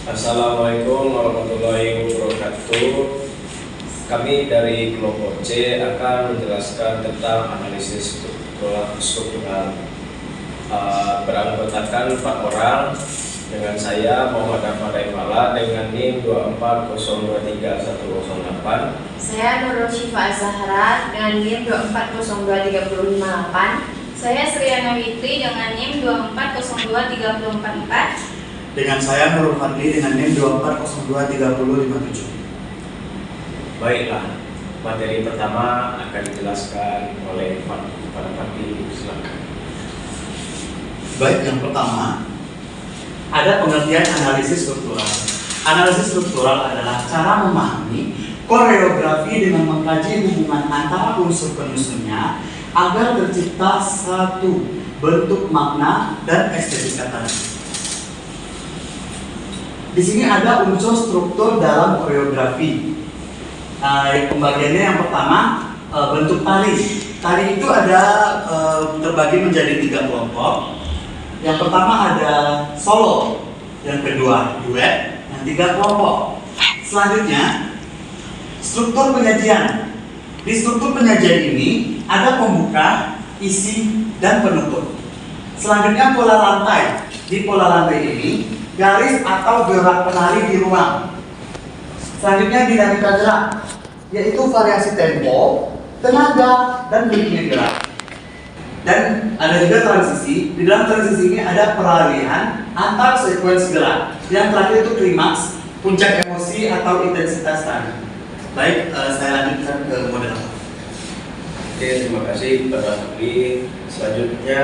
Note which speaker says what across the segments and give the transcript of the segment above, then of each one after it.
Speaker 1: Assalamualaikum warahmatullahi wabarakatuh. Kami dari kelompok C akan menjelaskan tentang analisis struktural. Beranggotakan 4 orang dengan saya Muhammad Ahmad Aimala dengan NIM 240231008.
Speaker 2: Saya Nurul Syifa Zahra dengan NIM 2402358. Saya Sriana Witri dengan NIM 2402344.
Speaker 3: Dengan saya Nurul Fadli dengan NIM 2403057.
Speaker 1: Baiklah, materi pertama akan dijelaskan oleh Pak Fadli. Silakan.
Speaker 3: Baik, yang pertama ada pengertian analisis struktural. Analisis struktural adalah cara memahami koreografi dengan mengkaji hubungan antara unsur penyusunnya agar tercipta satu bentuk makna dan estetika tadi. Di sini ada unsur struktur dalam koreografi. Pembagiannya yang pertama bentuk tari. Tari itu ada terbagi menjadi 3 kelompok. Yang pertama ada solo, yang kedua duet, yang 3 kelompok. Selanjutnya struktur penyajian. Di struktur penyajian ini ada pembuka, isi, dan penutup. Selanjutnya pola lantai. Di pola lantai ini garis atau gerak penari di ruang. Selanjutnya dinamika gerak, yaitu variasi tempo, tenaga, dan ritme gerak. Dan ada juga transisi. Di dalam transisi ini ada peralihan antar sekuens gerak. Yang terakhir itu klimaks, puncak emosi atau intensitas tadi. Baik, saya lanjutkan ke model.
Speaker 1: Oke, terima kasih Pak Fadli. Selanjutnya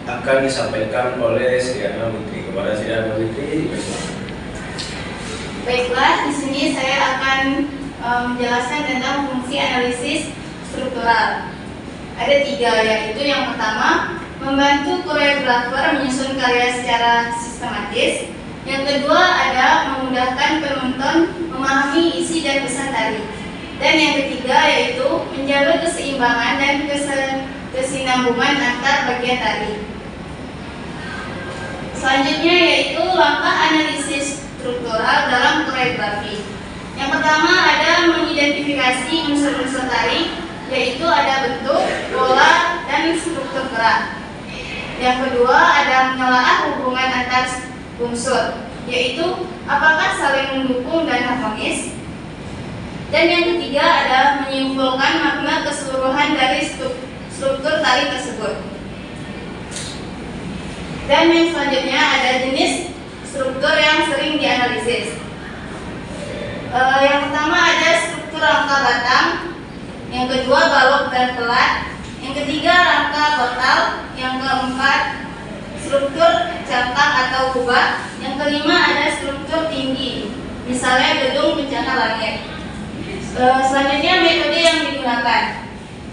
Speaker 1: akan disampaikan oleh Sriana Witri. Kepada Sriana Witri,
Speaker 2: Baiklah, di sini saya akan menjelaskan tentang fungsi analisis struktural. Ada 3, yaitu yang pertama, membantu koreografer menyusun karya secara sistematis. Yang kedua, ada memudahkan penonton memahami isi dan pesan tari. Dan yang ketiga, yaitu menjaga keseimbangan dan kesinambungan antar bagian tari. Selanjutnya yaitu langkah analisis struktural dalam koreografi. Yang pertama ada mengidentifikasi unsur-unsur tari, yaitu ada bentuk, pola, dan struktur gerak. Yang kedua ada menelaah hubungan antar unsur, yaitu apakah saling mendukung dan harmonis. Dan yang ketiga ada menyimpulkan makna keseluruhan dari struktur tari tersebut. Dan yang selanjutnya ada jenis struktur yang sering dianalisis. Yang pertama ada struktur rangka batang, yang kedua balok dan pelat, yang ketiga rangka total, yang keempat struktur cangkang atau kubah, yang kelima ada struktur tinggi, misalnya gedung bencana langit. Selanjutnya metode yang digunakan.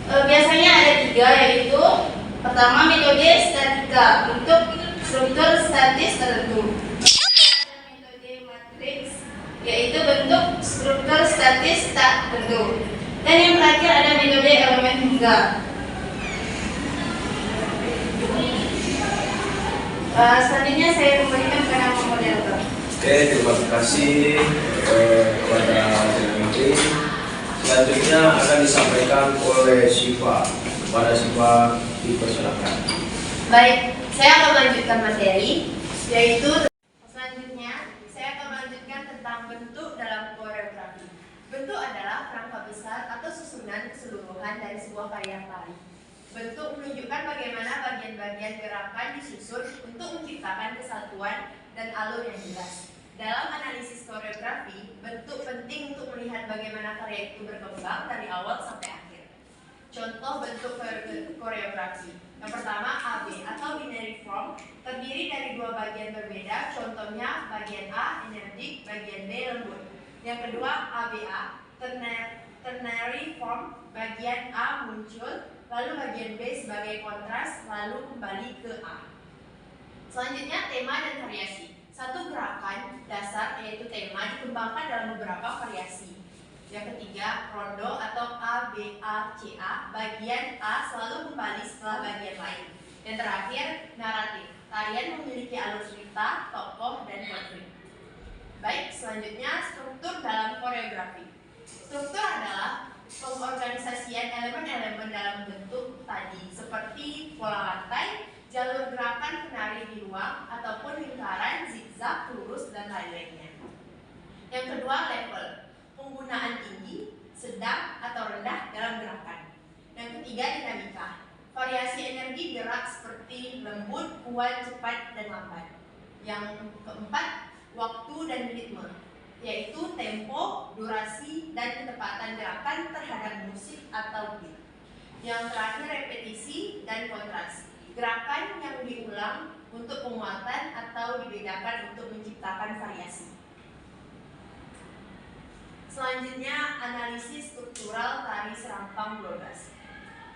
Speaker 2: Biasanya ada 3, yaitu pertama metode statika untuk struktur statis tertentu. Ada metode matriks, yaitu bentuk struktur statis tak tertentu. Dan yang terakhir ada metode elemen hingga. Selanjutnya saya kembalikan ke nama moderator.
Speaker 1: oke, terima kasih kepada Sriana Witri. Selanjutnya akan disampaikan oleh Syifa. Kepada Syifa, dipersilakan.
Speaker 2: Baik, saya akan melanjutkan materi, yaitu selanjutnya saya akan melanjutkan tentang bentuk dalam koreografi. Bentuk adalah kerangka besar atau susunan keseluruhan dari sebuah karya tari. Bentuk menunjukkan bagaimana bagian-bagian gerakan disusun untuk menciptakan kesatuan dan alur yang jelas. Dalam analisis koreografi, bentuk penting untuk melihat bagaimana karya itu berkembang dari awal sampai akhir. Contoh bentuk koreografi. Yang pertama AB atau binary form, terdiri dari 2 bagian berbeda. Contohnya bagian A energetik, bagian B lembut. Yang kedua ABA, ternary form, bagian A muncul, lalu bagian B sebagai kontras, lalu kembali ke A. Selanjutnya tema dan variasi. Satu gerakan dasar yaitu tema dikembangkan dalam beberapa variasi. Yang ketiga, rondo atau ABACA, bagian A selalu kembali setelah bagian lain. Dan terakhir, naratif. Tarian memiliki alur cerita, tokoh, dan konflik. Baik, selanjutnya struktur dalam koreografi. Struktur adalah pengorganisasian elemen-elemen dalam bentuk tadi, seperti pola lantai, jalur gerakan penari di ruang, ataupun lingkaran, zigzag, lurus, dan lain-lainnya. Yang kedua, level, penggunaan tinggi, sedang, atau rendah dalam gerakan. Yang ketiga, dinamika, variasi energi gerak seperti lembut, kuat, cepat, dan lambat. Yang keempat, waktu dan ritme, yaitu tempo, durasi, dan ketepatan gerakan terhadap musik atau beat. Yang terakhir, repetisi dan kontrasi, gerakan yang diulang untuk penguatan atau dibedakan untuk menciptakan variasi. Selanjutnya, analisis struktural tari serampang 12.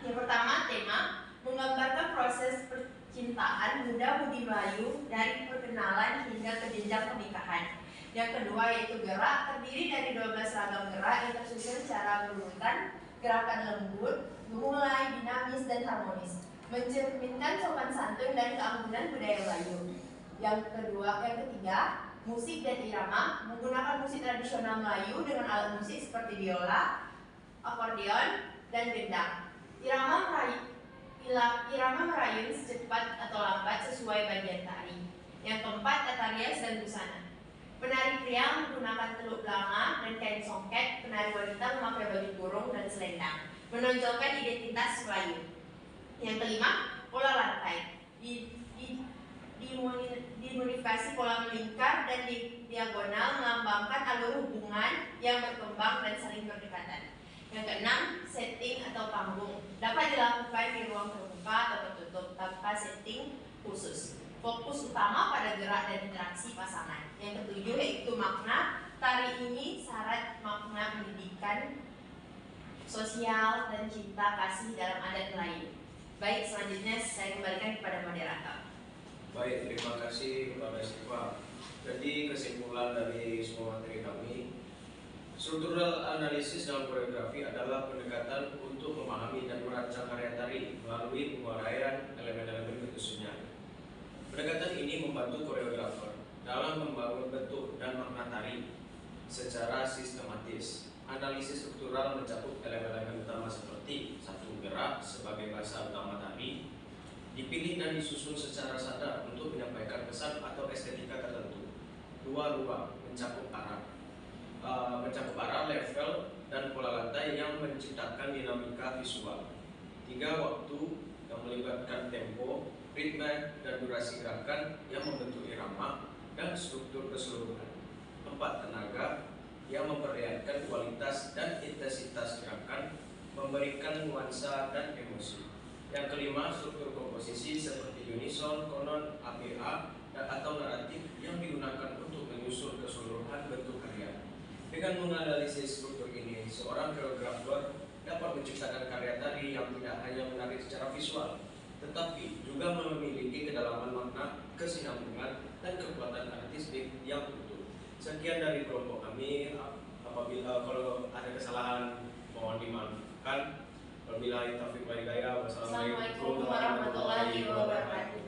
Speaker 2: Yang pertama, tema menggambarkan proses percintaan muda-mudi Melayu dari perkenalan hingga ke jenjang pernikahan. Yang kedua yaitu gerak, terdiri dari 12 ragam gerak yang tersusun secara berurutan, gerakan lembut, memulai, dinamis, dan harmonis, mencerminkan sopan santun dan keanggunan budaya Melayu. Yang ketiga, musik dan irama, menggunakan musik tradisional Melayu dengan alat musik seperti biola, akordeon, dan gendang. Irama merayun secepat atau lambat sesuai bagian tari. Yang keempat, tata rias dan busana. Penari pria menggunakan teluk belanga dan kain songket, penari wanita memakai baju kurung dan selendang, menonjolkan identitas Melayu. Yang kelima, pola lantai. Dimodifikasi pola melingkar dan diagonal melambangkan alur hubungan yang berkembang dan saling berdekatan. Yang keenam, setting atau panggung. Dapat dilakukan di ruang terbuka atau tertutup tanpa setting khusus. Fokus utama pada gerak dan interaksi pasangan. Yang ketujuh yaitu makna. Tari ini syarat makna pendidikan, sosial, dan cinta kasih dalam adat Melayu. Baik, selanjutnya saya kembalikan kepada moderator.
Speaker 1: Baik, terima kasih kepada Siva. Jadi kesimpulan dari semua materi kami, struktural analisis dalam koreografi adalah pendekatan untuk memahami dan merancang karya tari melalui penguraian elemen-elemen kesusunannya. Pendekatan ini membantu koreografer dalam membangun bentuk dan makna tari secara sistematis. Analisis struktural mencakup elemen-elemen utama seperti satu, gerak sebagai bahasa utama tari, dipilih dan disusun secara sadar untuk menyampaikan pesan atau estetika tertentu. Dua, ruang, mencakup arah, level, dan pola lantai yang menciptakan dinamika visual. Tiga, waktu yang melibatkan tempo, ritme, dan durasi gerakan yang membentuk irama dan struktur keseluruhan. Empat, tenaga yang memperlihatkan kualitas dan intensitas gerakan, memberikan nuansa dan emosi. Yang kelima, struktur komposisi seperti unison, konon, APA, atau naratif yang digunakan untuk menyusun keseluruhan bentuk karya. Dengan menganalisis struktur ini, seorang koreografer dapat menciptakan karya tari yang tidak hanya menarik secara visual, tetapi juga memiliki kedalaman makna, kesinambungan, dan kekuatan artistik yang utuh. Sekian dari kelompok kami. Apabila kalau ada kesalahan mohon dimaafkan. Wabillahi taufiq wal hidayah. Wassalamualaikum warahmatullahi wabarakatuh.